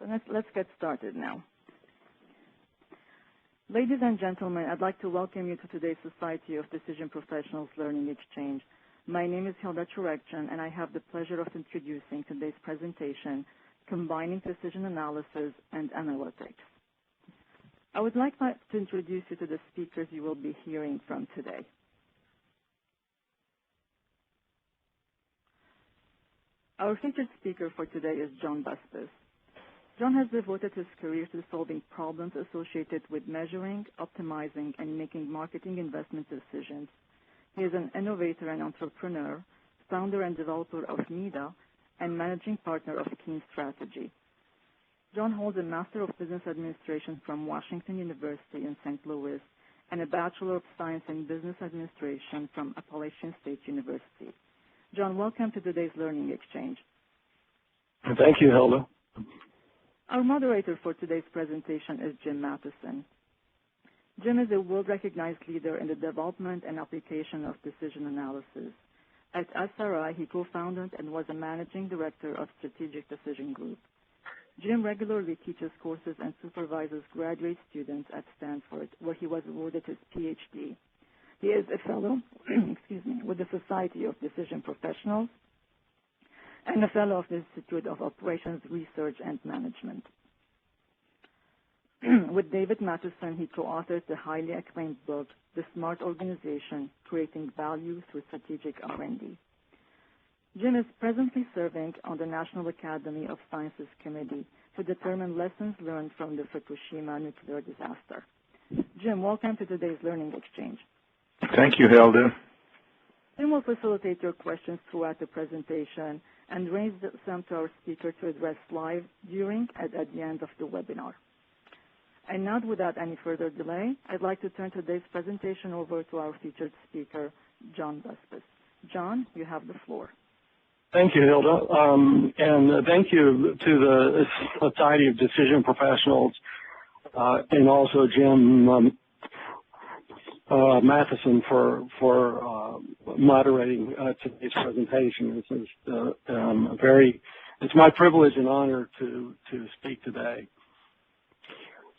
So let's get started now. Ladies and gentlemen, I'd like to welcome you to today's Society of Decision Professionals Learning Exchange. My name is Hilda Churekjian, and I have the pleasure of introducing today's presentation, Combining Decision Analysis and Analytics. I would like to introduce you to the speakers you will be hearing from today. Our featured speaker for today is Jonh Busbice. Jonh has devoted his career to solving problems associated with measuring, optimizing, and making marketing investment decisions. He is an innovator and entrepreneur, founder and developer of MIDA, and managing partner of Keen Strategy. Jonh holds a Master of Business Administration from Washington University in St. Louis and a Bachelor of Science in Business Administration from Appalachian State University. Jonh, welcome to today's Learning Exchange. Thank you, Hilda. Our moderator for today's presentation is Jim Matheson. Jim is a world-recognized leader in the development and application of decision analysis. At SRI, he co-founded and was a managing director of Strategic Decision Group. Jim regularly teaches courses and supervises graduate students at Stanford, where he was awarded his PhD. He is a fellow with the Society of Decision Professionals and a fellow of the Institute of Operations Research and Management. With David Matheson, he co-authored the highly acclaimed book, The Smart Organization, Creating Value Through Strategic R&D. Jim is presently serving on the National Academy of Sciences Committee to determine lessons learned from the Fukushima nuclear disaster. Jim, welcome to today's Learning Exchange. Thank you, Hilda. Jim will facilitate your questions throughout the presentation and raise some to our speaker to address live during and at the end of the webinar. And now, without any further delay, I'd like to turn today's presentation over to our featured speaker, Jonh Busbice. Jonh, you have the floor. Thank you, Hilda, and thank you to the Society of Decision Professionals and also Jim Matheson for moderating today's presentation. This is it's my privilege and honor to speak today.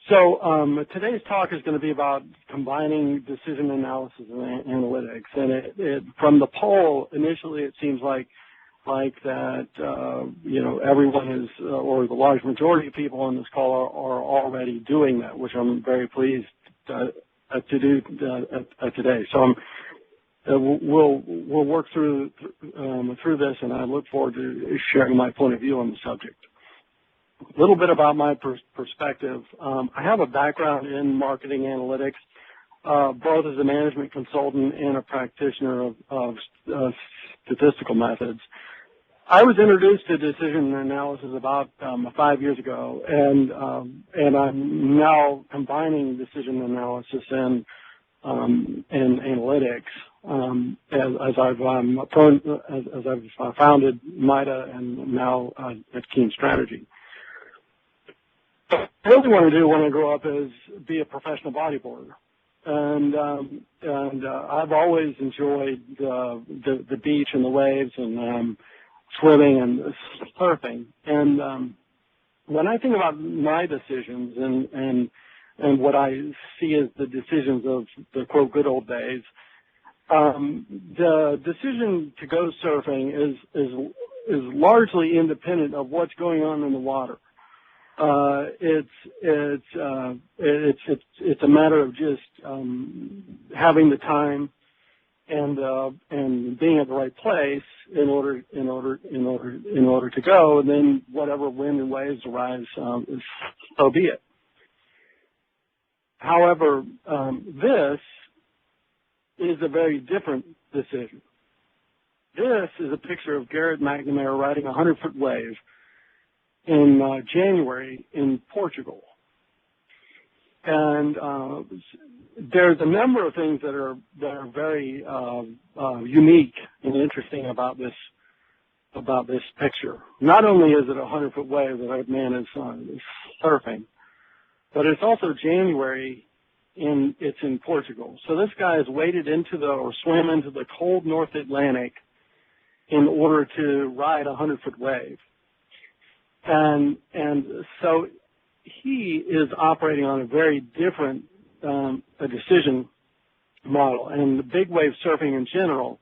So today's talk is going to be about combining decision analysis and analytics. And from the poll, initially it seems like that everyone is, or the large majority of people on this call are already doing that, which I'm very pleased to do today. So we'll work through this, and I look forward to sharing my point of view on the subject. A little bit about my perspective. I have a background in marketing analytics, both as a management consultant and a practitioner of statistical methods. I was introduced to decision analysis about 5 years ago, and I'm now combining decision analysis and analytics as I've founded MIDA and now at Keen Strategy. What I really want to do when I grow up is be a professional bodyboarder. And I've always enjoyed the beach and the waves and swimming and surfing. And when I think about my decisions and what I see as the decisions of the quote good old days, the decision to go surfing is largely independent of what's going on in the water. It's a matter of just having the time and being at the right place in order to go, and then whatever wind and waves arise, so be it. However, this is a very different decision. This is a picture of Garrett McNamara riding a 100-foot wave in January in Portugal. And there's a number of things that are very unique and interesting about this picture. Not only is it a 100-foot wave that our man is surfing, but it's also January it's in Portugal. So this guy has waded into or swam into the cold North Atlantic in order to ride a 100-foot wave. And so he is operating on a very different a decision model. And the big wave surfing in general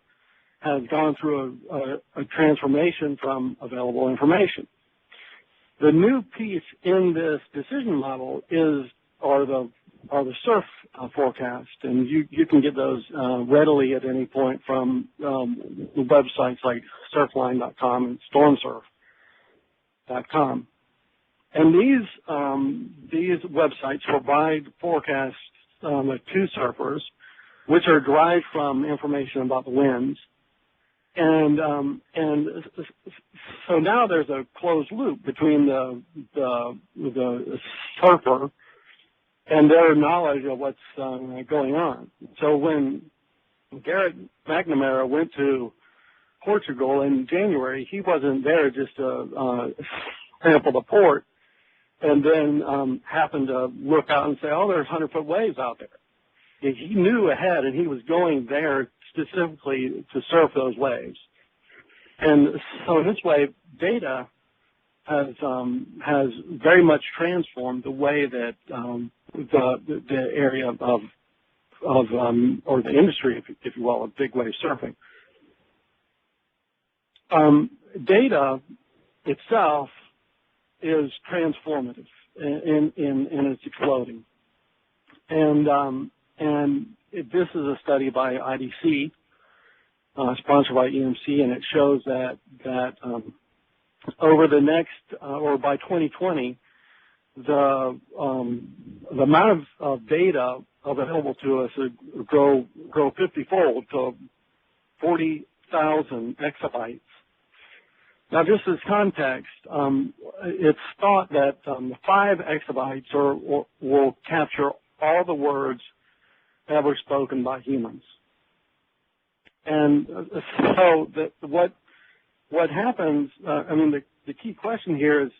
has gone through a transformation from available information. The new piece in this decision model are the surf forecast, and you can get those readily at any point from websites like surfline.com and stormsurf.com. And these websites provide forecasts to surfers, which are derived from information about the winds. And so now there's a closed loop between the surfer and their knowledge of what's going on. So when Garrett McNamara went to Portugal in January, he wasn't there just to sample the port and then happened to look out and say, oh, there's 100-foot waves out there. He knew ahead, and he was going there specifically to surf those waves. And so in this way, data has very much transformed the way that the area of or the industry, if you will, of big wave surfing. Data itself is transformative, and it's exploding. And this is a study by IDC, sponsored by EMC, and it shows that over the next, or by 2020, the amount of data available to us would grow 50-fold to 40,000 exabytes. Now, just as context, it's thought that 5 exabytes will capture all the words ever spoken by humans. And so what happens, the key question here is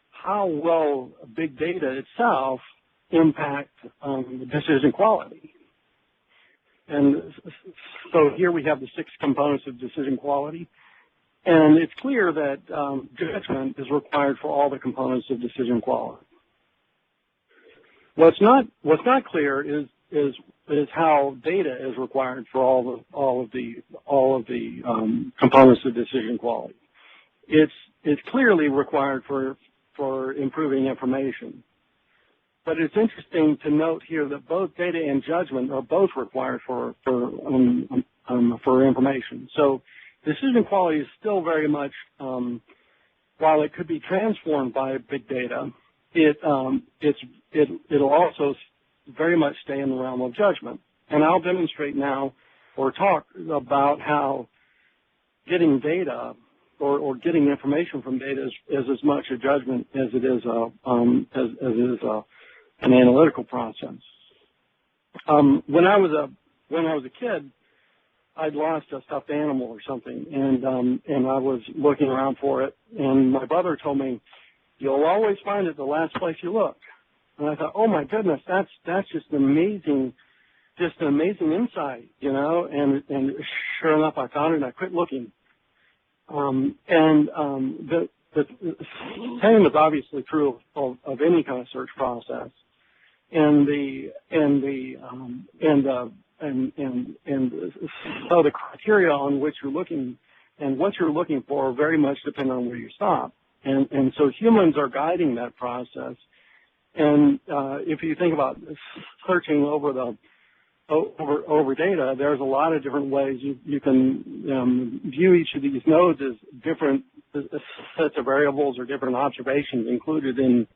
how will big data itself impact decision quality? And so here we have the 6 components of decision quality. And it's clear that judgment is required for all the components of decision quality. What's not clear is how data is required for all of the components of decision quality. It's clearly required for improving information. But it's interesting to note here that both data and judgment are both required for information. So decision quality is still very much, while it could be transformed by big data, it'll also very much stay in the realm of judgment. And I'll demonstrate now, or talk about how getting data or getting information from data is as much a judgment as it is an analytical process. When I was a kid, I'd lost a stuffed animal or something, and I was looking around for it, and my brother told me, "You'll always find it the last place you look." And I thought, "Oh my goodness, that's just an amazing insight, you know." And sure enough, I found it, and I quit looking. The same is obviously true of any kind of search process, and so the criteria on which you're looking and what you're looking for very much depend on where you stop. And so humans are guiding that process. And if you think about searching over data, there's a lot of different ways you can view each of these nodes as different sets of variables or different observations included in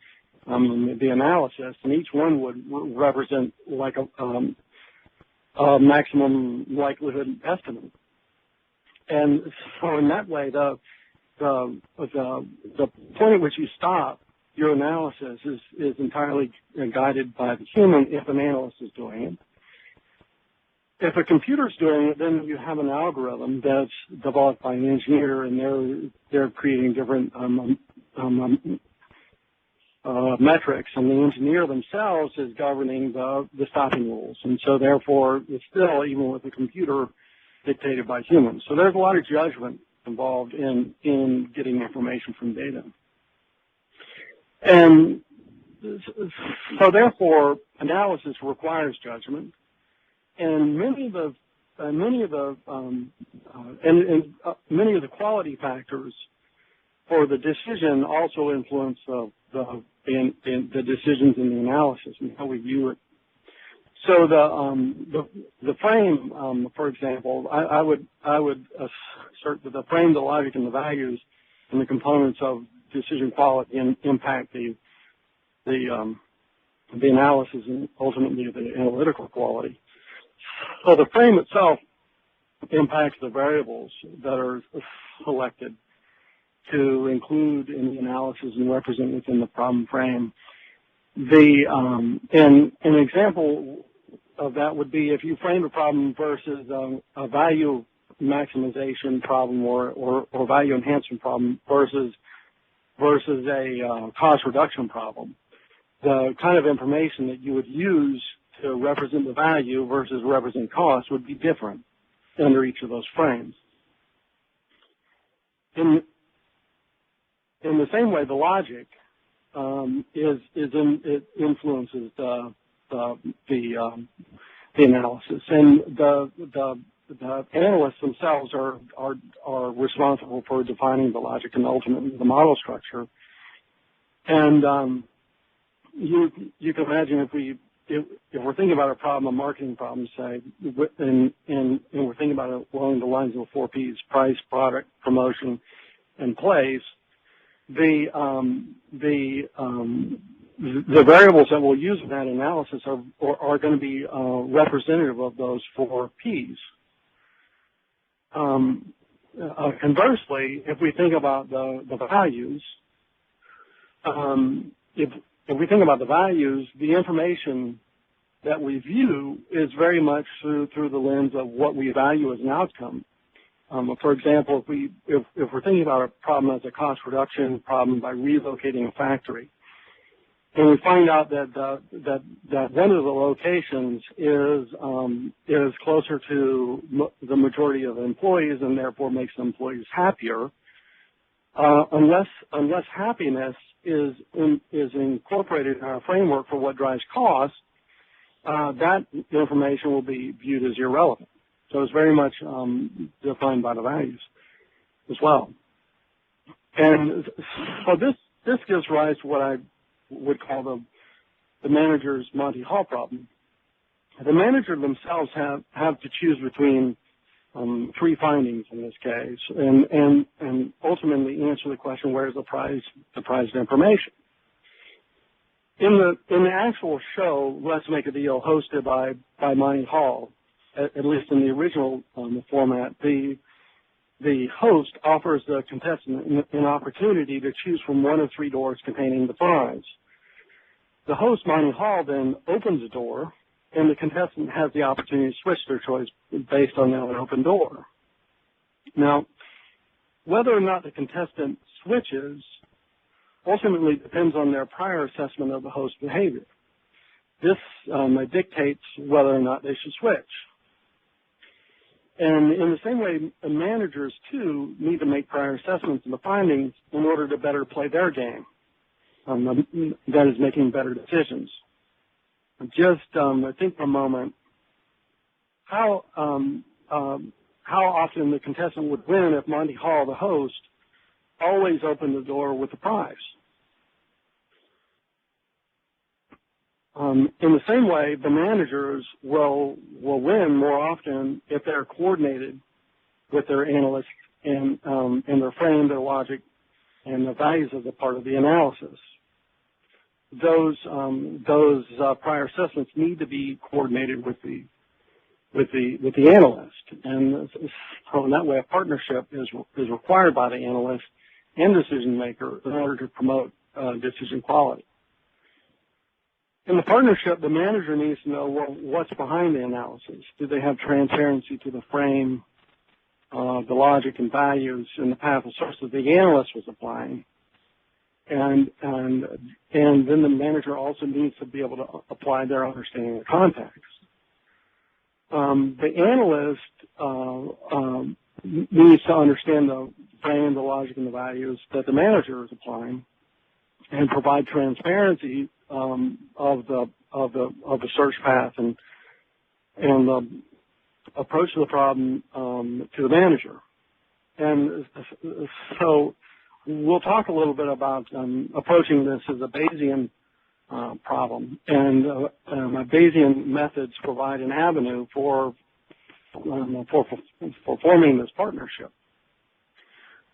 the analysis, and each one would represent like a maximum likelihood estimate. And so in that way, the point at which you stop your analysis is entirely guided by the human if an analyst is doing it. If a computer's doing it, then you have an algorithm that's developed by an engineer, and they're creating different metrics, and the engineer themselves is governing the stopping rules. And so therefore, it's still, even with a computer, dictated by humans. So there's a lot of judgment involved in getting information from data. And so therefore, analysis requires judgment, and many of the quality factors for the decision also influence the decisions in the analysis and how we view it. So the frame, for example, I would assert that the frame, the logic, and the values and the components of decision quality impact the analysis and ultimately the analytical quality. So the frame itself impacts the variables that are selected to include in the analysis and represent within the problem frame. And an example of that would be if you frame a problem versus a value maximization problem or value enhancement problem versus a cost reduction problem. The kind of information that you would use to represent the value versus represent cost would be different under each of those frames. In the same way, the logic it influences the analysis, and the analysts themselves are responsible for defining the logic and ultimately the model structure. And you can imagine if we're thinking about a problem, a marketing problem, say, and we're thinking about it along the lines of the 4 Ps: price, product, promotion, and place. The variables that we'll use in that analysis are going to be representative of those 4 Ps. Conversely, if we think about the values, if we think about the values, the information that we view is very much through the lens of what we value as an outcome. For example, if we're thinking about a problem as a cost reduction problem by relocating a factory, and we find out that one of the locations is closer to the majority of employees and therefore makes the employees happier, unless happiness is incorporated in our framework for what drives cost, that information will be viewed as irrelevant. So it's very much defined by the values as well. And so this gives rise to what I would call the manager's Monty Hall problem. The manager themselves have to choose between 3 findings in this case, and ultimately answer the question: where's the prized information? In the actual show, Let's Make a Deal, hosted by Monty Hall, at least in the original format, the host offers the contestant an opportunity to choose from one of 3 doors containing the prize. The host, Monty Hall, then opens a door, and the contestant has the opportunity to switch their choice based on that open door. Now, whether or not the contestant switches ultimately depends on their prior assessment of the host's behavior. This dictates whether or not they should switch. And in the same way, managers, too, need to make prior assessments of the findings in order to better play their game. That is, making better decisions. Just think for a moment how often the contestant would win if Monty Hall, the host, always opened the door with the prize. In the same way, the managers will win more often if they're coordinated with their analysts and their frame, their logic, and the values of the part of the analysis. Those prior assessments need to be coordinated with the analyst, and so in that way, a partnership is required by the analyst and decision maker in order to promote decision quality. In the partnership, the manager needs to know, well, what's behind the analysis. Do they have transparency to the frame, the logic and values, and the path of source that the analyst was applying? And then the manager also needs to be able to apply their understanding of context. The analyst needs to understand the frame, the logic, and the values that the manager is applying, and provide transparency of the search path and the approach to the problem to the manager. And so we'll talk a little bit about approaching this as a Bayesian problem, and Bayesian methods provide an avenue for forming this partnership,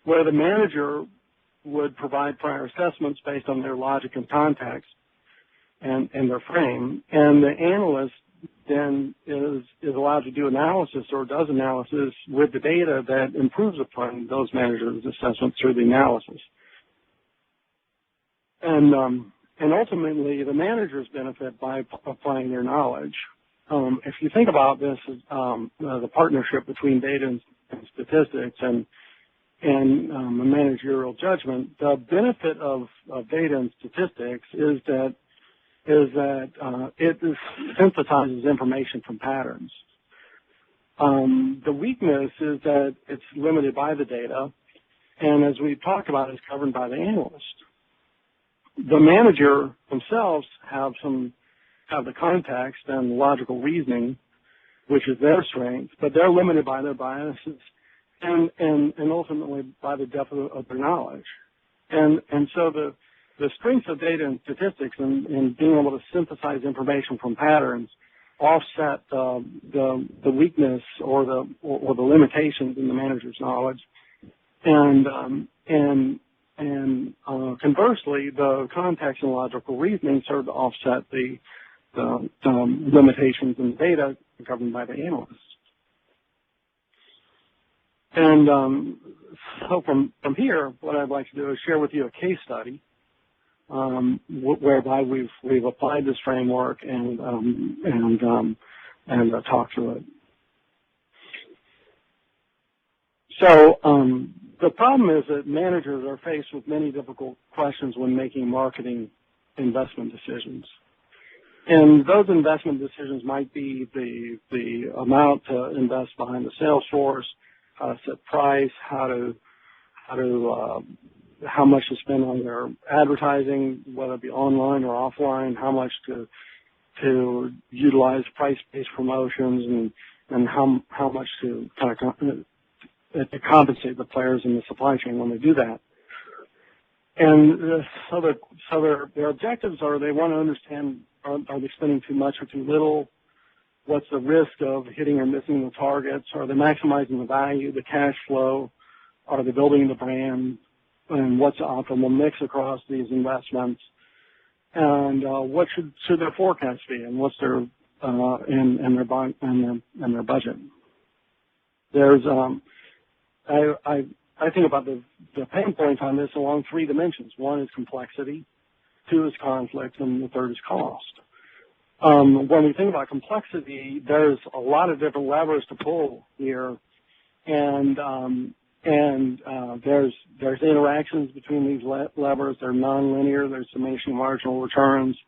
where the manager would provide prior assessments based on their logic and context and their frame, and the analyst then is allowed to do analysis or does analysis with the data that improves upon those managers' assessments through the analysis. And ultimately, the managers benefit by applying their knowledge. If you think about this as the partnership between data and statistics and a managerial judgment, the benefit of data and statistics is that it synthesizes information from patterns. The weakness is that it's limited by the data, and as we've talked about, is governed by the analyst. The manager themselves have the context and logical reasoning, which is their strength, but they're limited by their biases and ultimately by the depth of their knowledge. And so the strengths of data and statistics and being able to synthesize information from patterns offset the weakness or the limitations in the manager's knowledge, and conversely, the context and logical reasoning serve to offset the limitations in the data governed by the analysts. And so from here, what I'd like to do is share with you a case study whereby we've applied this framework and talk through it. So the problem is that managers are faced with many difficult questions when making marketing investment decisions. And those investment decisions might be the amount to invest behind the sales force, how to set price, how much to spend on their advertising, whether it be online or offline, how much to utilize price-based promotions, and how much to kind of to compensate the players in the supply chain when they do that. And so their objectives are they want to understand, are they spending too much or too little? What's the risk of hitting or missing the targets? Are they maximizing the value, the cash flow? Are they building the brand? And what's the optimal mix across these investments? And what should their forecast be? And what's their and their budget? There's I think about the pain points on this along three dimensions. One is complexity, two is conflict, and the third is cost. When we think about complexity, there's a lot of different levers to pull here, and there's interactions between these levers. They're nonlinear. There's summation marginal returns.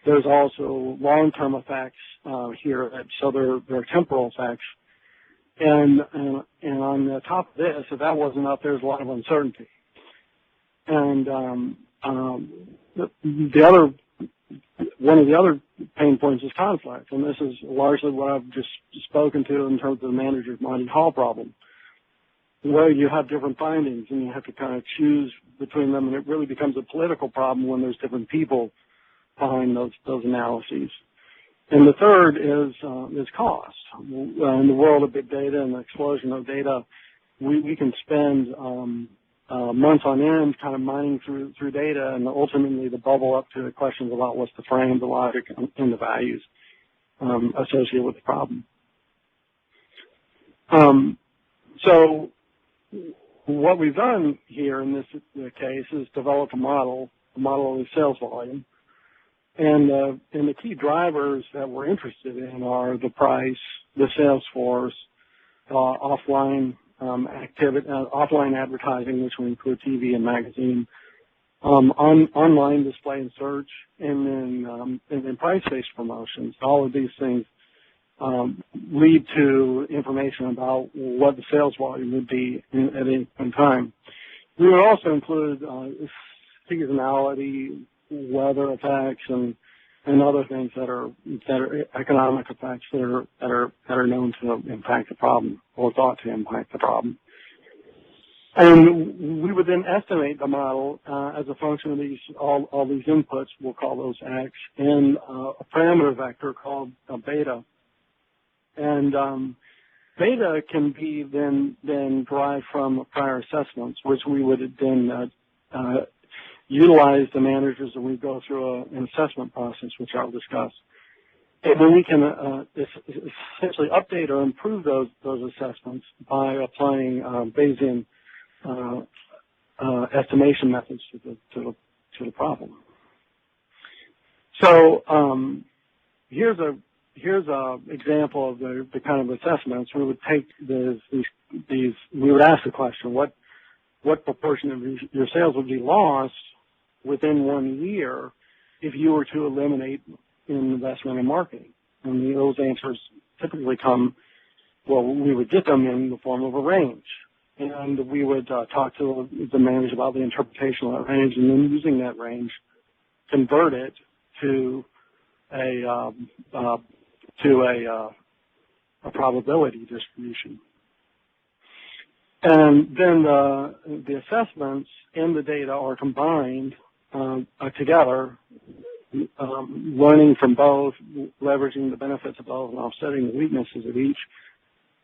There's also long-term effects here, so there are temporal effects. And on the top of this, if that wasn't up, there's a lot of uncertainty. And one of the other pain points is conflict, and this is largely what I've just spoken to in terms of the manager's Monty Hall problem, where you have different findings and you have to kind of choose between them, and it really becomes a political problem when there's different people behind those analyses. And the third is cost. In the world of big data and the explosion of data, we can spend months on end kind of mining through data, and ultimately the bubble up to the questions about what's the frame, the logic, and the values associated with the problem. So what we've done here in this case is develop a model of the sales volume. And the key drivers that we're interested in are the price, the sales force, offline offline advertising, which will include TV and magazine, online display and search, and then price-based promotions. All of these things lead to information about what the sales volume would be at any time. We would also include seasonality, weather effects, and other things that are economic effects that are known to impact the problem or thought to impact the problem. And we would then estimate the model as a function of these all these inputs. We'll call those X, and a parameter vector called beta. And beta can be then derived from prior assessments, which we would then utilize the managers that we go through an assessment process, which I'll discuss. And then we can essentially update or improve those assessments by applying Bayesian estimation methods to the problem. So here's a example of the kind of assessments. We would take these. We would ask the question: what proportion of your sales would be lost within 1 year if you were to eliminate investment in marketing? And those answers typically come. Well, we would get them in the form of a range. And we would talk to the manager about the interpretation of that range, and then using that range, convert it to a probability distribution. And then the assessments and the data are combined together, learning from both, leveraging the benefits of both, and offsetting the weaknesses of each,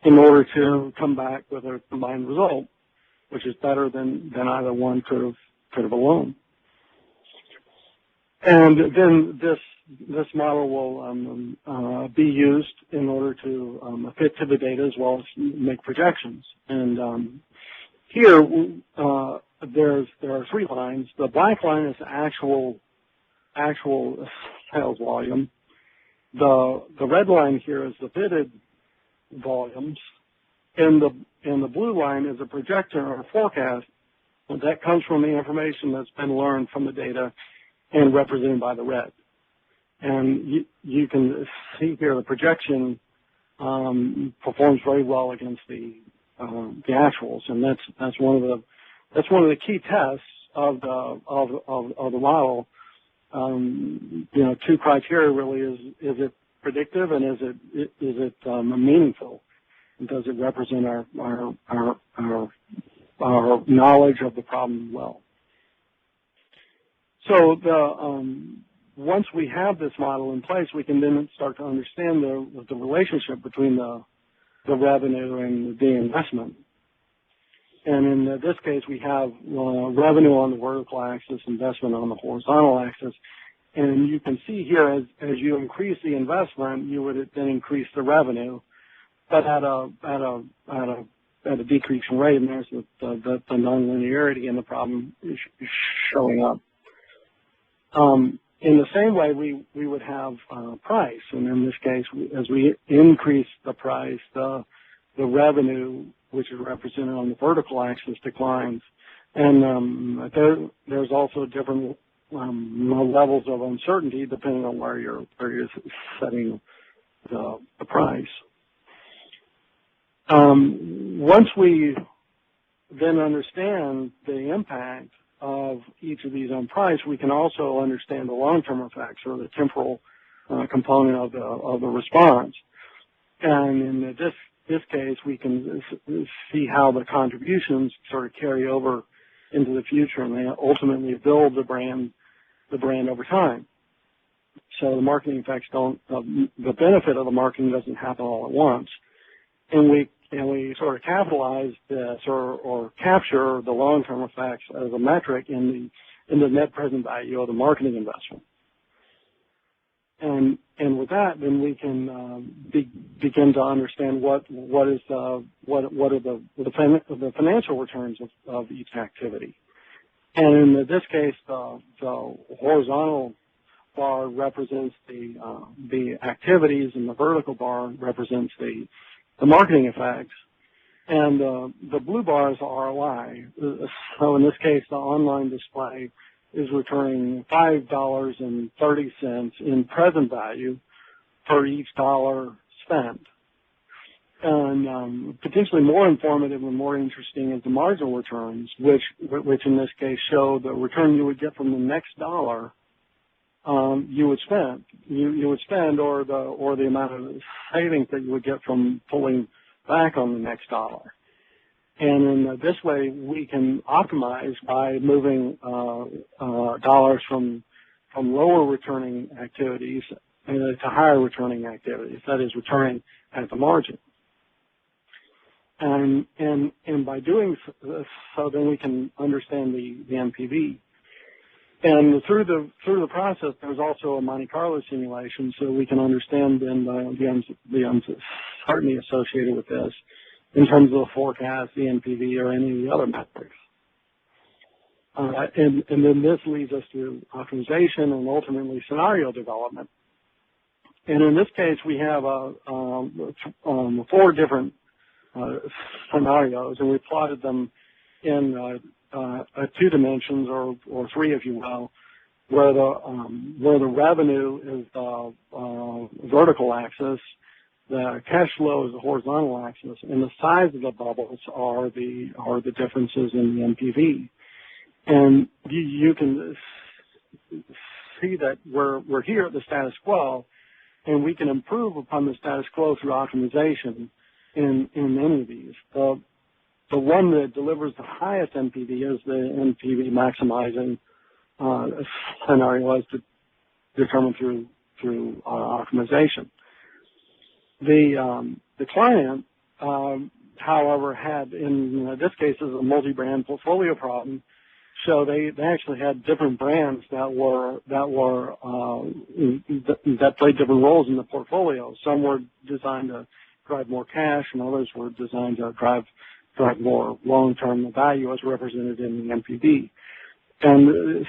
in order to come back with a combined result, which is better than either one could have alone. And then this model will be used in order to fit to the data as well as make projections. And here there are 3 lines. The black line is actual sales volume. The red line here is the fitted volumes, and the blue line is a projection or a forecast that comes from the information that's been learned from the data and represented by the red. And you can see here the projection performs very well against the actuals, and that's one of the key tests of the model. 2 criteria really is it predictive, and is it meaningful? Does it represent our knowledge of the problem well? So once we have this model in place, we can then start to understand the relationship between the revenue and the investment. And in this case, we have revenue on the vertical axis, investment on the horizontal axis. And you can see here, as you increase the investment, you would then increase the revenue, but at a decreasing rate. And there's the nonlinearity in the problem is showing up. In the same way, we would have price, and in this case, as we increase the price, the revenue, which is represented on the vertical axis, declines. And there's also different levels of uncertainty depending on where you're setting the price. Once we then understand the impact of each of these on price, we can also understand the long-term effects or the temporal component of the response. And in this case, we can see how the contributions sort of carry over into the future, and they ultimately build the brand over time. So the marketing effects the benefit of the marketing doesn't happen all at once. And we sort of capitalize this or capture the long-term effects as a metric in the net present value of the marketing investment. And with that, then we can begin to understand what are the financial returns of each activity. And in this case, the horizontal bar represents the activities, and the vertical bar represents the marketing effects, and the blue bar is the ROI. So in this case, the online display is returning $5.30 in present value for each dollar spent. And potentially more informative and more interesting is the marginal returns, which in this case show the return you would get from the next dollar you would spend, or the amount of savings that you would get from pulling back on the next dollar. And in this way, we can optimize by moving dollars from lower returning activities to higher returning activities. That is, returning at the margin. And by doing so, then we can understand the NPV. And through the process, there's also a Monte Carlo simulation, so we can understand then the uncertainty associated with this in terms of the forecast, the NPV, or any of the other metrics. And then this leads us to optimization and ultimately scenario development. And in this case, we have 4 different scenarios, and we plotted them in 2 dimensions, or 3, if you will, where the revenue is the vertical axis, the cash flow is the horizontal axis, and the size of the bubbles are the differences in the NPV. And you can see that we're here at the status quo, and we can improve upon the status quo through optimization in any of these. The one that delivers the highest NPV is the NPV maximizing scenario, as determined through optimization. The client, however, had, in this case, is a multi-brand portfolio problem. So they actually had different brands that played different roles in the portfolio. Some were designed to drive more cash, and others were designed to drive more long-term value, as represented in the NPV. And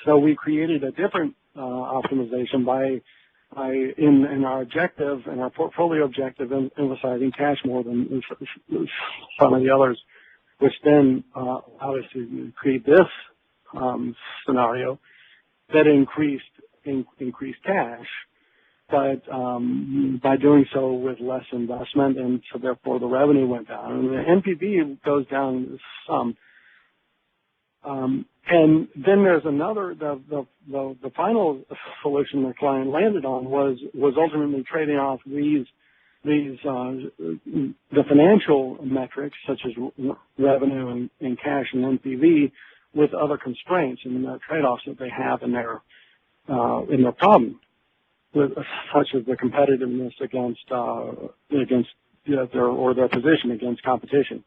so we created a different optimization by in our objective and our portfolio objective, emphasizing cash more than some of the others, which then allowed us to create this scenario that increased cash, but by doing so with less investment, and so therefore the revenue went down, and the NPV goes down some. And then there's another. The final solution the client landed on was ultimately trading off the financial metrics such as revenue and cash and NPV with other constraints and the trade-offs that they have in their problem, such as the competitiveness against their position against competition.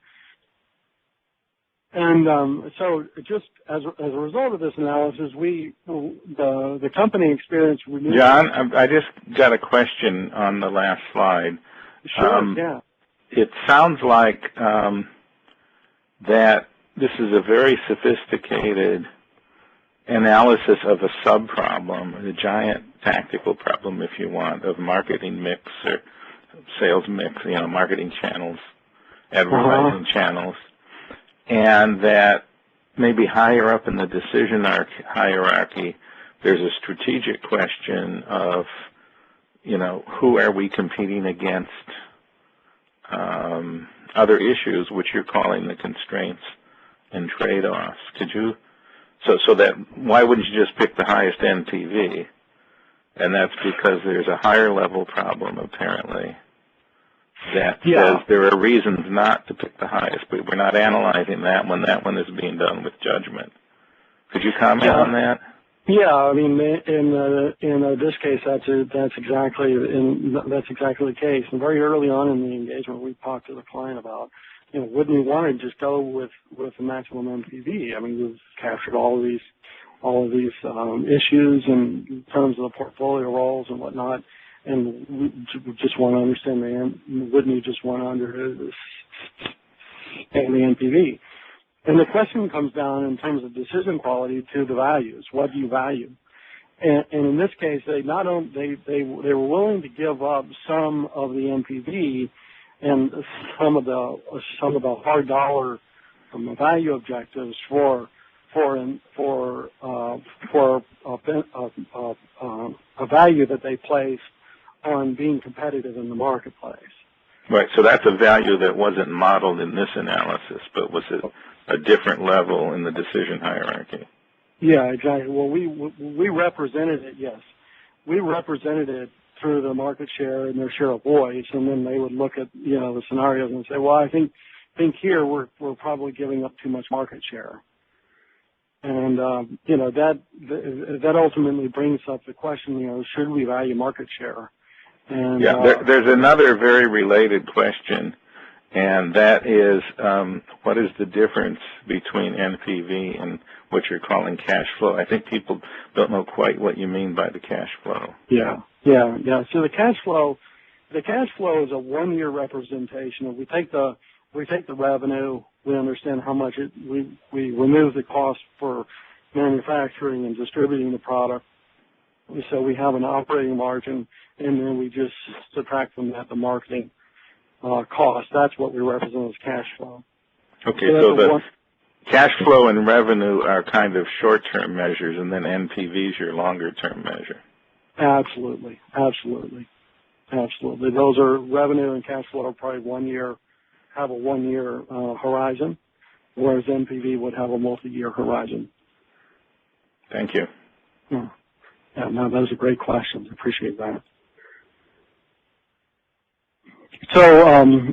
And so, just as a result of this analysis, the company experienced renewed. John, I just got a question on the last slide. Sure. Yeah. It sounds like that this is a very sophisticated analysis of a sub-problem, a giant tactical problem, if you want, of marketing mix or sales mix, marketing channels, advertising channels, and that maybe higher up in the decision hierarchy, there's a strategic question of, who are we competing against, other issues which you're calling the constraints and trade-offs. Could you, so that, why wouldn't you just pick the highest NPV? And that's because there's a higher level problem, apparently, that says there are reasons not to pick the highest, but we're not analyzing that one. That one is being done with judgment. Could you comment on that? Yeah, I mean, in this case, that's exactly the case. And very early on in the engagement, we talked to the client about, wouldn't we want to just go with the maximum MPV? I mean, we've captured all of these issues in terms of the portfolio roles and whatnot, and we just want to understand wouldn't you just want to understand the NPV? And the question comes down in terms of decision quality to the values. What do you value? And in this case, they were willing to give up some of the NPV and some of the hard dollar value objectives for a value that they place on being competitive in the marketplace. Right, so that's a value that wasn't modeled in this analysis, but was at a different level in the decision hierarchy. Yeah, exactly. Well, we represented it, yes. We represented it through the market share and their share of voice, and then they would look at, the scenarios and say, well, I think here we're probably giving up too much market share. And, that ultimately brings up the question, should we value market share? And, there's another very related question, and that is, what is the difference between NPV and what you're calling cash flow? I think people don't know quite what you mean by the cash flow. Yeah. So the cash flow is a one-year representation. We take the revenue, we understand how much we remove the cost for manufacturing and distributing the product. So we have an operating margin, and then we just subtract from that the marketing cost. That's what we represent as cash flow. Okay, so the cash flow and revenue are kind of short-term measures, and then NPV is your longer-term measure. Absolutely. Those are revenue and cash flow are probably have a one-year horizon, whereas NPV would have a multi-year horizon. Thank you. Yeah, no, those are great questions. I appreciate that. So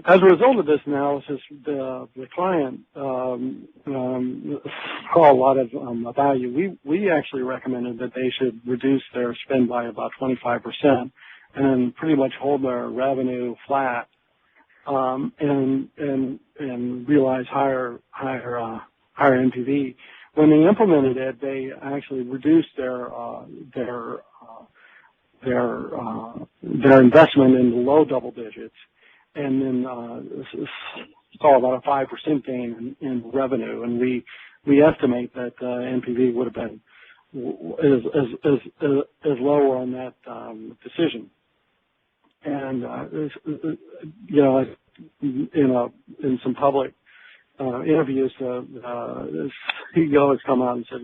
as a result of this analysis, the client saw a lot of value. We actually recommended that they should reduce their spend by about 25% and pretty much hold their revenue flat and realize higher NPV. When they implemented it, they actually reduced their investment in the low double digits, and then saw about a 5% gain in revenue. And we estimate that NPV would have been is lower on that decision. And in some public interviews, the CEO has come out and said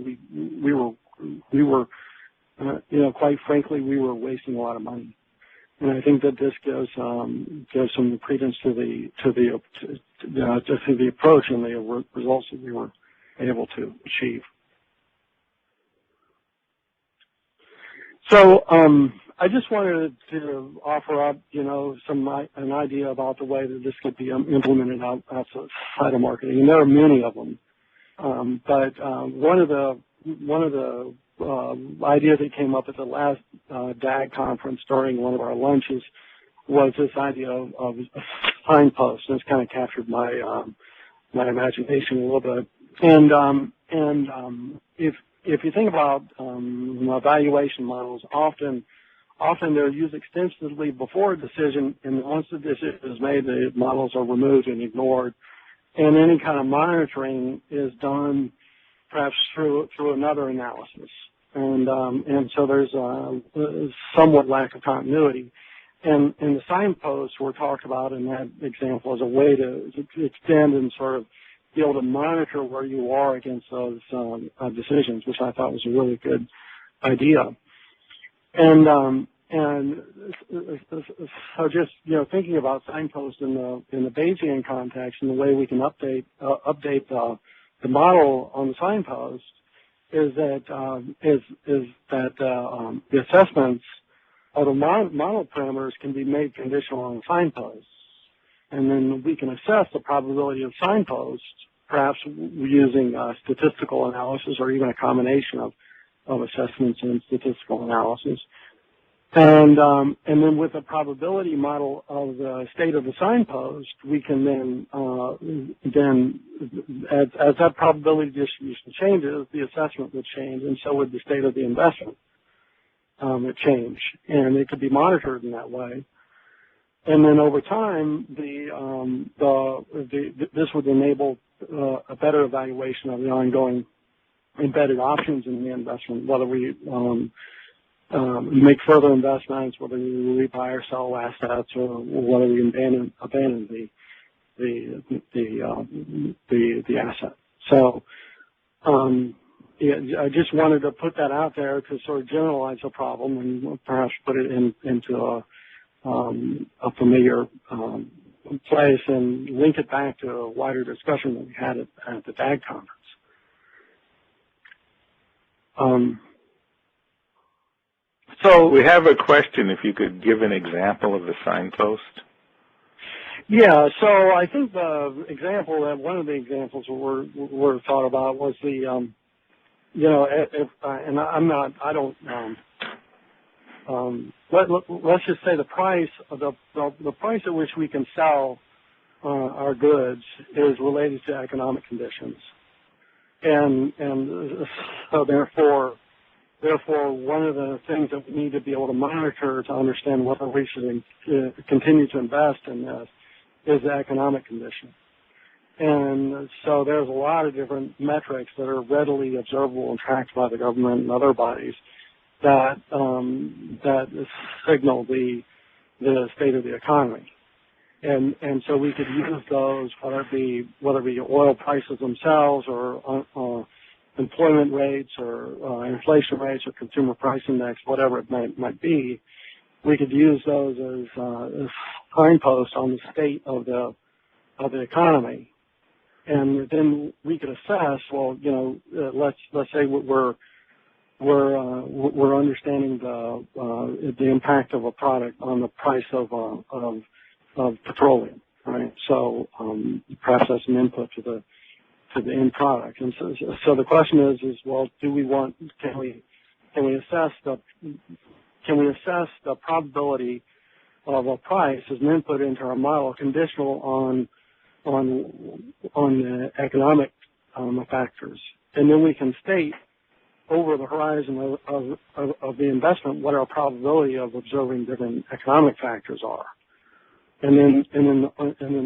we were quite frankly, we were wasting a lot of money. And I think that this gives some credence to the approach and the results that we were able to achieve. So I just wanted to offer up, an idea about the way that this could be implemented outside of marketing, and there are many of them. But one of the ideas that came up at the last DAG conference during one of our lunches was this idea of signposts, and it's kind of captured my imagination a little bit. And if you think about evaluation models, often they're used extensively before a decision, and once the decision is made, the models are removed and ignored, and any kind of monitoring is done perhaps through another analysis, and so there's somewhat lack of continuity. And the signposts were talked about in that example as a way to extend and sort of be able to monitor where you are against those decisions, which I thought was a really good idea. And so just thinking about signposts in the Bayesian context and the way we can update the model on the signpost is that the assessments of the model parameters can be made conditional on the signposts, and then we can assess the probability of signposts, perhaps using statistical analysis or even a combination of assessments and statistical analysis. And then with a probability model of the state of the signpost, we can then as that probability distribution changes, the assessment would change, and so would the state of the investment would change, and it could be monitored in that way. And then over time, this would enable a better evaluation of the ongoing embedded options in the investment, whether we make further investments, whether we buy or sell assets, or whether we abandon the asset. So I just wanted to put that out there to sort of generalize the problem and perhaps put it into a familiar place and link it back to a wider discussion that we had at the DAG conference. So we have a question, if you could give an example of the signpost. Yeah, so I think the example that one of the examples were thought about was the, you know, and I'm not, I don't, let's just say the price of the price at which we can sell our goods is related to economic conditions, and so therefore one of the things that we need to be able to monitor to understand whether we should continue to invest in this is the economic condition. And so there's a lot of different metrics that are readily observable and tracked by the government and other bodies that signal the state of the economy. And so we could use those, whether it be oil prices themselves or employment rates or inflation rates or consumer price index, whatever it might be. We could use those as signposts on the state of the economy, and then we could assess. Well, you know, let's say we're understanding the impact of a product on the price of petroleum, right? So perhaps that's an input to the end product. And so the question is well, can we assess the probability of a price as an input into our model conditional on the economic factors, and then we can state over the horizon of the investment what our probability of observing different economic factors are. And then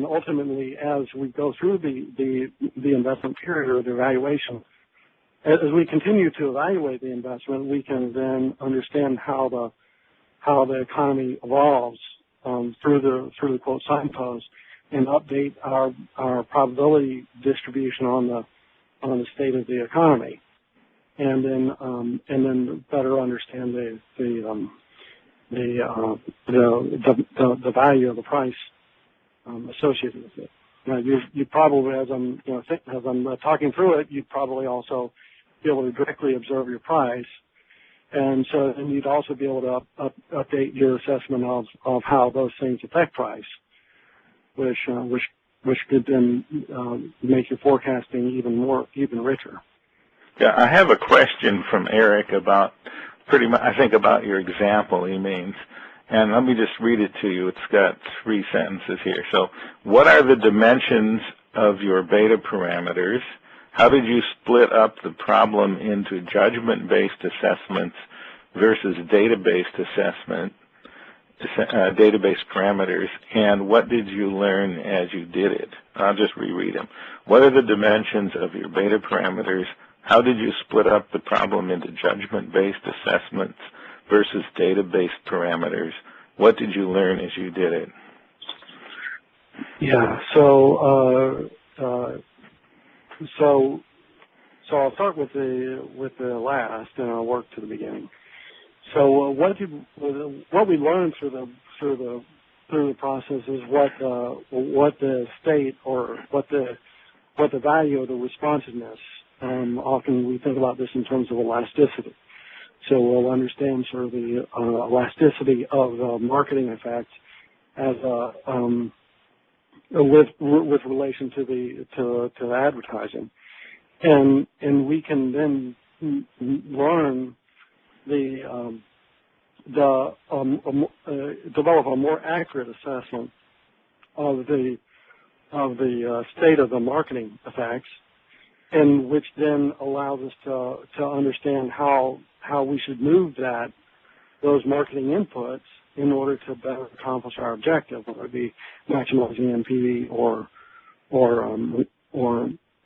ultimately, as we go through the investment period or the evaluation, as we continue to evaluate the investment, we can then understand how the economy evolves through the quote signpost and update our probability distribution on the state of the economy, and then better understand the value of the price associated with it. Now, you probably, as I'm talking through it, you'd probably also be able to directly observe your price, and so then you'd also be able to update your assessment of how those things affect price, which could then make your forecasting even richer. Yeah, I have a question from Eric about pretty much, I think, about your example he means. And let me just read it to you. It's got 3 sentences here. So, what are the dimensions of your beta parameters? How did you split up the problem into judgment-based assessments versus database assessment, database parameters? And what did you learn as you did it? I'll just reread them. What are the dimensions of your beta parameters? How did you split up the problem into judgment-based assessments versus database parameters? What did you learn as you did it? Yeah, so I'll start with the last, and I'll work to the beginning. So what we learned through the process is what the state or what the value of the responsiveness. Often we think about this in terms of elasticity. So we'll understand sort of the elasticity of marketing effects as with relation to advertising, and we can then learn develop a more accurate assessment of the state of the marketing effects, and which then allows us to understand how we should move those marketing inputs in order to better accomplish our objective, whether it be maximizing NPV or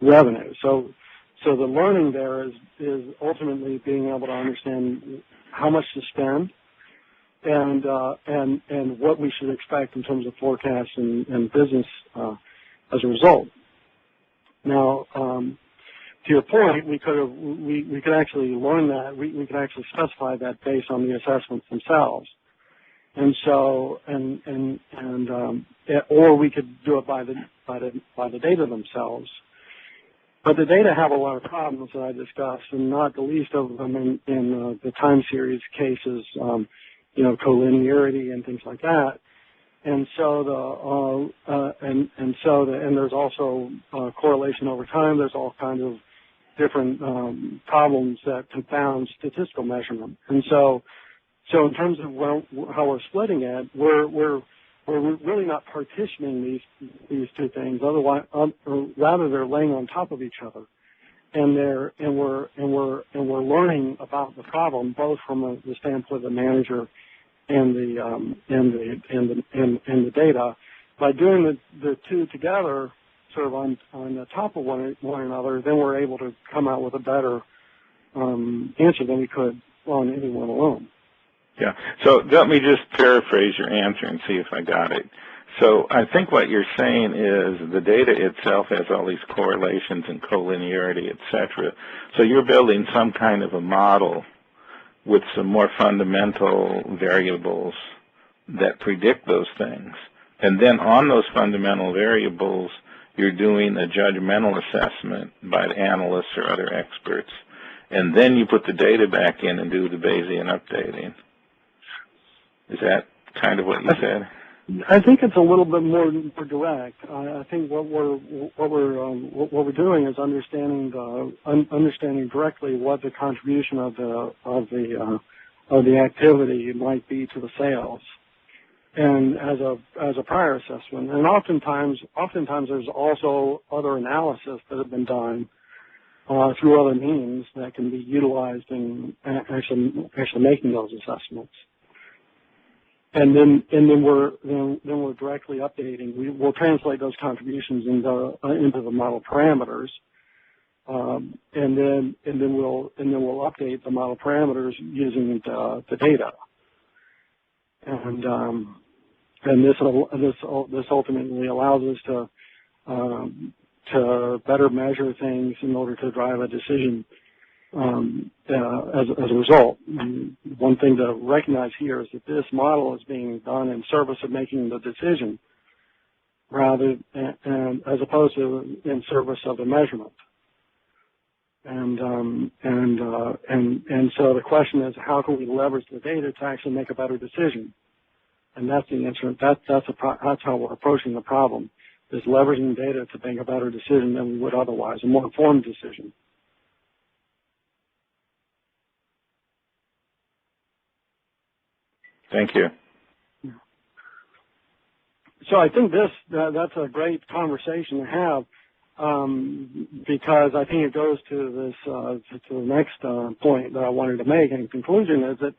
revenue. So the learning there is ultimately being able to understand how much to spend and what we should expect in terms of forecasts and business as a result. Now, to your point, we could actually learn that. We could actually specify that based on the assessments themselves. or we could do it by the data themselves. But the data have a lot of problems that I discussed, and not the least of them in the time series cases, collinearity and things like that. And so and there's also correlation over time. There's all kinds of different problems that confound statistical measurement. And so in terms of how we're splitting it, we're really not partitioning these two things. Otherwise, rather they're laying on top of each other, and we're learning about the problem both from the standpoint of the manager and the data. By doing the two together, sort of on the top of one another, then we're able to come out with a better answer than we could on any one alone. Yeah. So let me just paraphrase your answer and see if I got it. So I think what you're saying is the data itself has all these correlations and collinearity, et cetera. So you're building some kind of a model with some more fundamental variables that predict those things. And then on those fundamental variables, you're doing a judgmental assessment by the analysts or other experts. And then you put the data back in and do the Bayesian updating. Is that kind of what you said? I think it's a little bit more direct. I think what we're doing is understanding directly what the contribution of the activity might be to the sales, and as a prior assessment. And oftentimes there's also other analysis that have been done through other means that can be utilized in actually making those assessments. And then we're directly updating. We'll translate those contributions into the model parameters, and then we'll update the model parameters using the data. And this ultimately allows us to better measure things in order to drive a decision. As a result, one thing to recognize here is that this model is being done in service of making the decision, as opposed to in service of the measurement. And so the question is, how can we leverage the data to actually make a better decision? And that's the answer. That's how we're approaching the problem: is leveraging data to make a better decision than we would otherwise, a more informed decision. Thank you. So I think that's a great conversation to have, because I think it goes to the next point that I wanted to make in conclusion, is that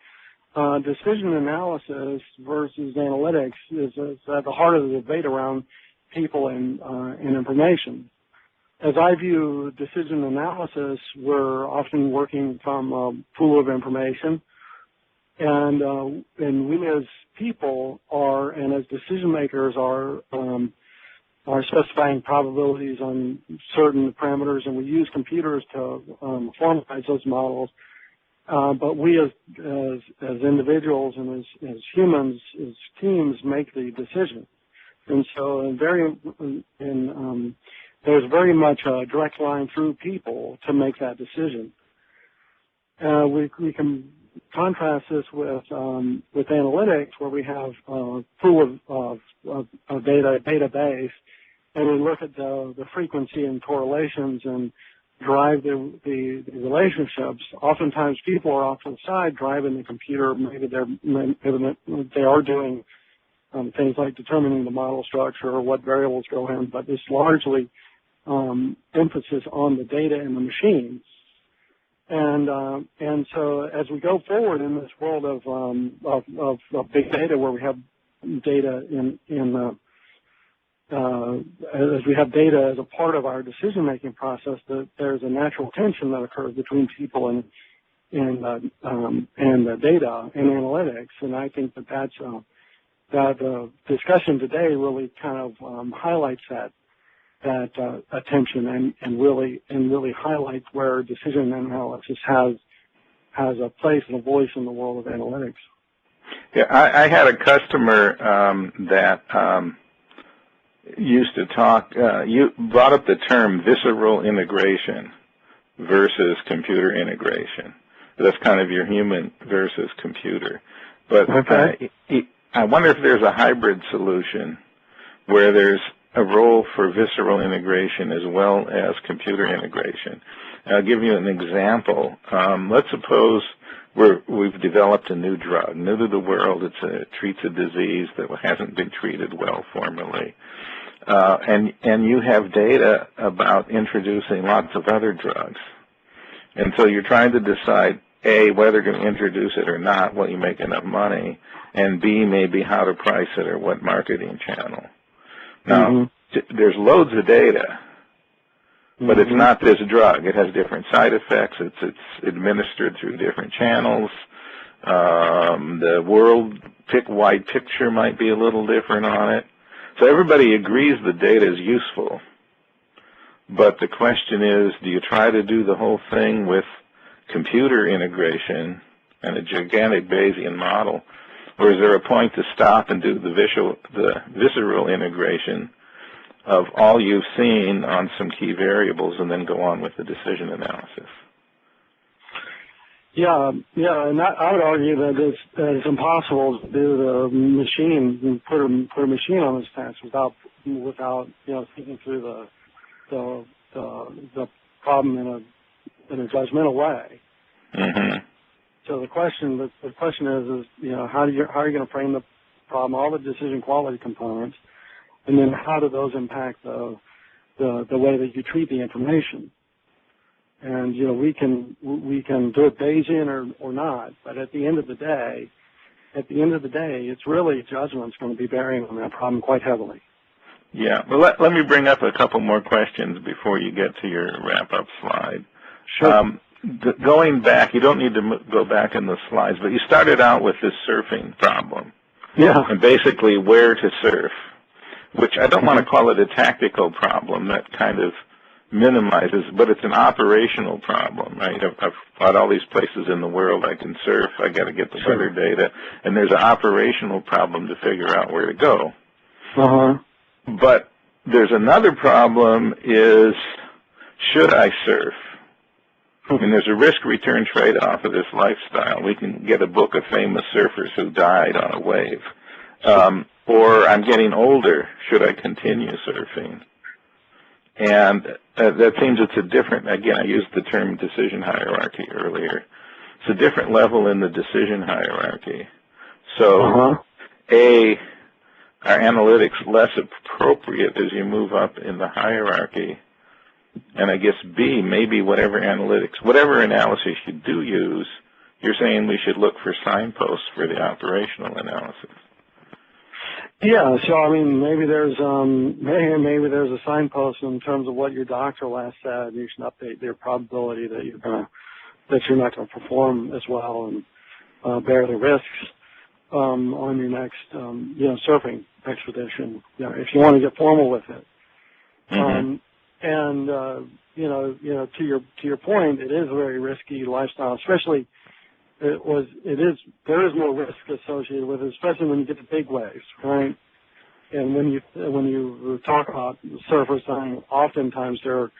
decision analysis versus analytics is at the heart of the debate around people and information. As I view decision analysis, we're often working from a pool of information. And we as people and as decision makers are specifying probabilities on certain parameters, and we use computers to formalize those models. But we as individuals and as humans, as teams, make the decision. And so there's very much a direct line through people to make that decision. We can contrast this with analytics, where we have a pool of data, database, and we look at the frequency and correlations and drive the relationships. Oftentimes, people are off to the side driving the computer. Maybe they are doing things like determining the model structure or what variables go in, but it's largely emphasis on the data and the machines. And so as we go forward in this world of big data, where we have data as we have data as a part of our decision-making process, that there's a natural tension that occurs between people and data and analytics. And I think that discussion today really kind of highlights that attention and really highlights where decision analysis has a place and a voice in the world of analytics. Yeah, I had a customer that used to talk, you brought up the term visceral integration versus computer integration. That's kind of your human versus computer. But Okay. I wonder if there's a hybrid solution where there's a role for visceral integration as well as computer integration. And I'll give you an example. Let's suppose we've developed a new drug, new to the world. It treats a disease that hasn't been treated well formerly. And you have data about introducing lots of other drugs. And so you're trying to decide, A, whether you're going to introduce it or not, will you make enough money, and B, maybe how to price it or what marketing channel. Now, there's loads of data, but it's not this drug. It has different side effects. It's administered through different channels. The worldwide picture might be a little different on it. So everybody agrees the data is useful. But the question is, do you try to do the whole thing with computer integration and a gigantic Bayesian model, or is there a point to stop and do the visceral integration of all you've seen on some key variables and then go on with the decision analysis? Yeah, and I would argue that it's impossible to do the machine, put a machine on this task without thinking through the problem in a judgmental way. So the question is how are you going to frame the problem, all the decision quality components, and then how do those impact the way that you treat the information? And we can do it Bayesian or not, but at the end of the day, it's really judgment's going to be bearing on that problem quite heavily. Yeah. Well, let me bring up a couple more questions before you get to your wrap-up slide. Sure. Going back, you don't need to go back in the slides, but you started out with this surfing problem. Yeah. And basically where to surf, which I don't want to call it a tactical problem. That kind of minimizes, but it's an operational problem, right? I've got all these places in the world I can surf. I got to get the weather data, and there's an operational problem to figure out where to go. But there's another problem is, should I surf? And there's a risk-return trade-off of this lifestyle. We can get a book of famous surfers who died on a wave. Or I'm getting older. Should I continue surfing? And that seems it's a different, again, I used the term decision hierarchy earlier. It's a different level in the decision hierarchy. So, A, are analytics less appropriate as you move up in the hierarchy? And I guess B, maybe whatever analysis you do use, you're saying we should look for signposts for the operational analysis. Yeah, so I mean, maybe there's a signpost in terms of what your doctor last said. You should update their probability that you're not going to perform as well and bear the risks on your next surfing expedition. If you want to get formal with it. To your point, it is a very risky lifestyle, especially there is more risk associated with it, especially when you get to big waves, right? And when you talk about surfers, oftentimes they're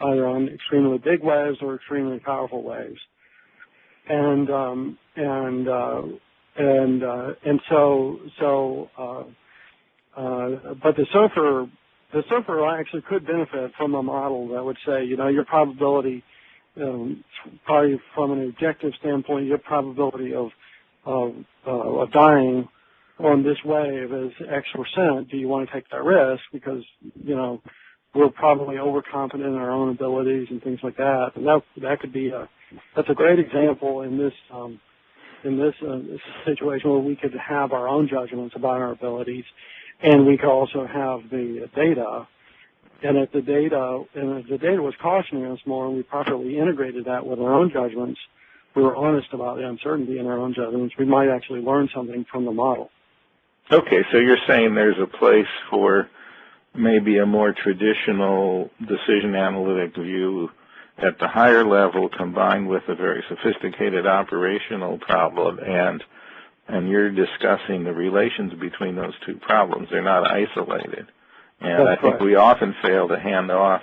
either on extremely big waves or extremely powerful waves, but the surfer actually could benefit from a model that would say, your probability, probably from an objective standpoint, your probability of dying on this wave is X%. Do you want to take that risk? Because, we're probably overconfident in our own abilities and things like that. And that could be that's a great example in this situation where we could have our own judgments about our abilities, and we could also have the data. And if the data was cautioning us more, and we properly integrated that with our own judgments, we were honest about the uncertainty in our own judgments, we might actually learn something from the model. Okay, so you're saying there's a place for maybe a more traditional decision analytic view at the higher level combined with a very sophisticated operational problem, and and you're discussing the relations between those two problems. They're not isolated. And That's I think right. we often fail to hand off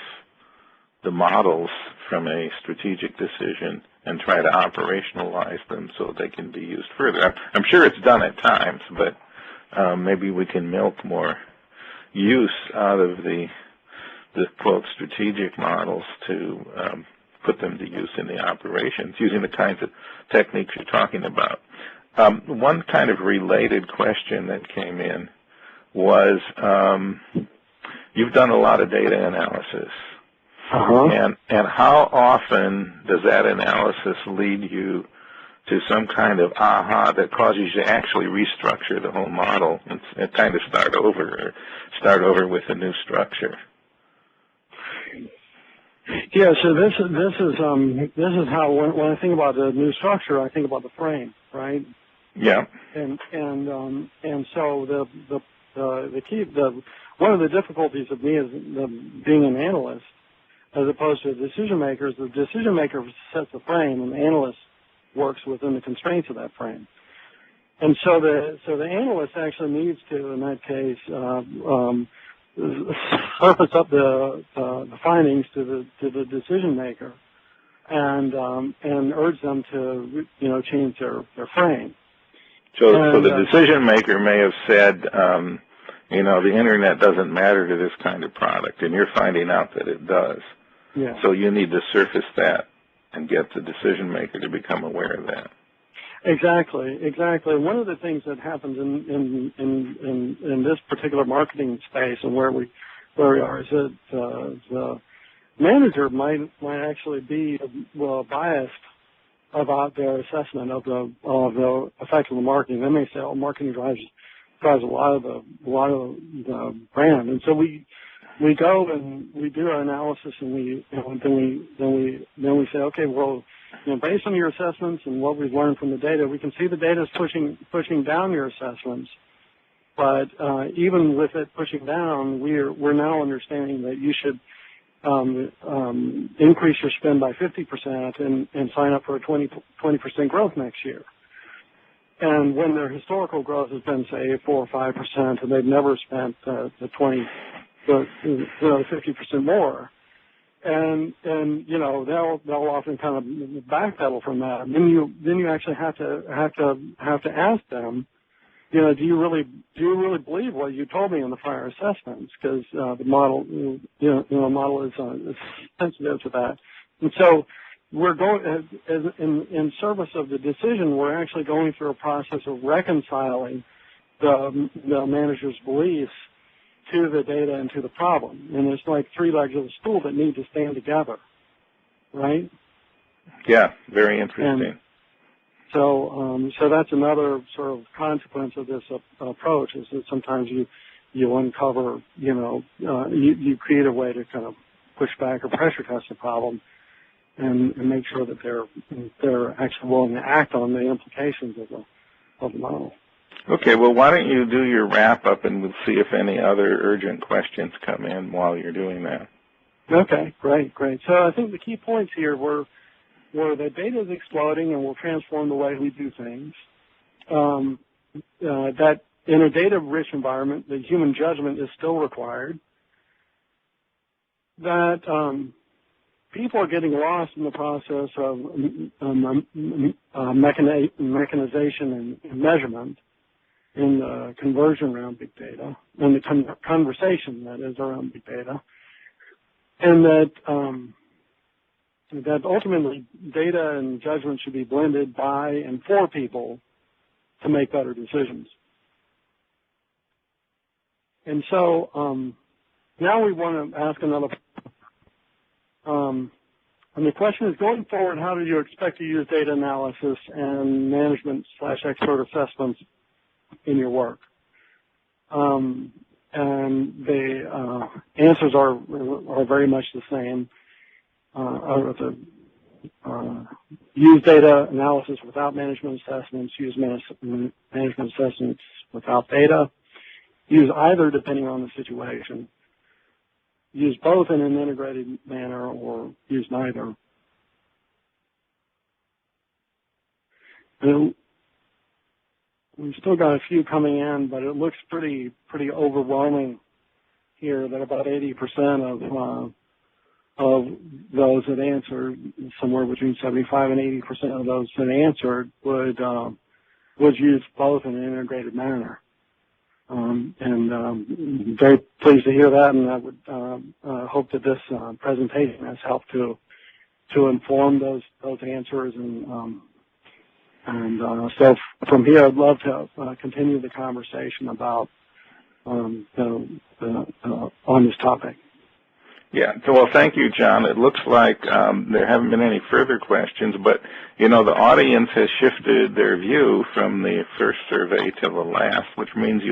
the models from a strategic decision and try to operationalize them so they can be used further. I'm sure it's done at times, but maybe we can milk more use out of the quote strategic models to put them to use in the operations using the kinds of techniques you're talking about. One kind of related question that came in was, you've done a lot of data analysis. And how often does that analysis lead you to some kind of aha that causes you to actually restructure the whole model and kind of start over with a new structure? Yeah, so this is how when I think about the new structure, I think about the frame, right? Yeah. And so the key, one of the difficulties of me as being an analyst, as opposed to a decision maker, is the decision maker sets the frame, and the analyst works within the constraints of that frame. And so the analyst actually needs to, in that case, surface up the findings to the decision maker, and urge them to change their frame. So the decision maker may have said, the internet doesn't matter to this kind of product, and you're finding out that it does. Yeah. So you need to surface that and get the decision maker to become aware of that. Exactly. One of the things that happens in this particular marketing space and where we are is that the manager might actually be biased about their assessment of the effect of the marketing. They may say, "Oh, marketing drives a lot of the brand," and so we go and we do our analysis, and then we say, okay, well, based on your assessments and what we've learned from the data, we can see the data is pushing down your assessments. But even with it pushing down, we're now understanding that you should increase your spend by 50% and sign up for a 20% growth next year. And when their historical growth has been, say, 4 or 5%, and they've never spent the 50% more, and they'll often kind of backpedal from that. And then you actually have to ask them, do you really believe what you told me in the prior assessments? Because the model, model is sensitive to that. And so we're going, in service of the decision, we're actually going through a process of reconciling the manager's beliefs to the data and to the problem. And it's like three legs of the stool that need to stand together, right? Yeah, very interesting. And so that's another sort of consequence of this approach, is that sometimes you uncover, you create a way to kind of push back or pressure test the problem and make sure that they're actually willing to act on the implications of the model. Okay, well, why don't you do your wrap-up, and we'll see if any other urgent questions come in while you're doing that. Okay, great. So I think the key points here were that data is exploding and will transform the way we do things, that in a data-rich environment, the human judgment is still required, that people are getting lost in the process of mechanization and measurement in the conversion around big data, and the conversation that is around big data, and that ultimately data and judgment should be blended by and for people to make better decisions. And so now we want to ask another. And the question is, going forward, how do you expect to use data analysis and management/expert assessments in your work? And the answers are very much the same. Use data analysis without management assessments, use management assessments without data, use either depending on the situation, use both in an integrated manner, or use neither. And We've still got a few coming in, but it looks pretty overwhelming here that about 80% of those that answered, somewhere between 75 and 80% of those that answered would use both in an integrated manner. Very pleased to hear that, and I would hope that this presentation has helped to inform those answers. So from here, I'd love to continue the conversation about on this topic. Yeah. So, well, thank you, John. It looks like there haven't been any further questions, but, you know, the audience has shifted their view from the first survey to the last, which means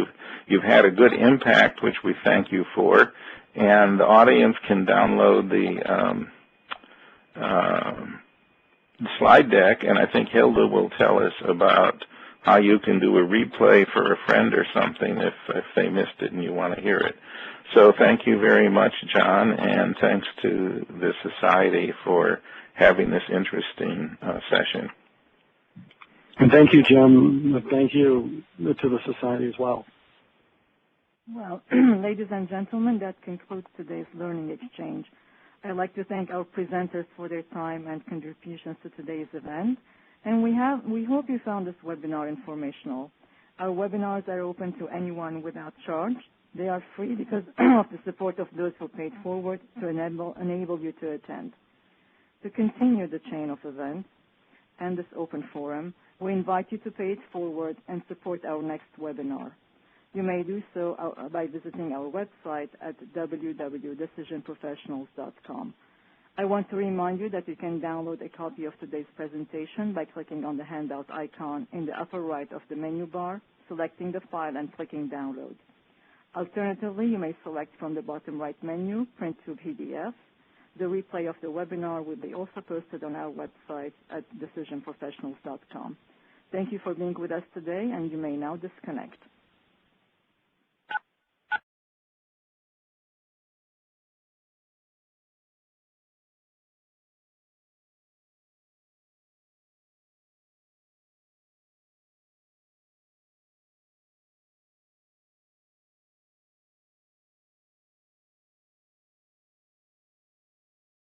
you've had a good impact, which we thank you for. And the audience can download the slide deck, and I think Hilda will tell us about how you can do a replay for a friend or something if they missed it and you want to hear it. So thank you very much, John, and thanks to the Society for having this interesting session. And thank you, Jim. Thank you to the Society as well. Well, ladies and gentlemen, that concludes today's learning exchange. I'd like to thank our presenters for their time and contributions to today's event. And we hope you found this webinar informational. Our webinars are open to anyone without charge. They are free because of the support of those who paid forward to enable you to attend. To continue the chain of events and this open forum, we invite you to pay it forward and support our next webinar. You may do so by visiting our website at www.decisionprofessionals.com. I want to remind you that you can download a copy of today's presentation by clicking on the handout icon in the upper right of the menu bar, selecting the file, and clicking Download. Alternatively, you may select from the bottom right menu, Print to PDF. The replay of the webinar will be also posted on our website at decisionprofessionals.com. Thank you for being with us today, and you may now disconnect.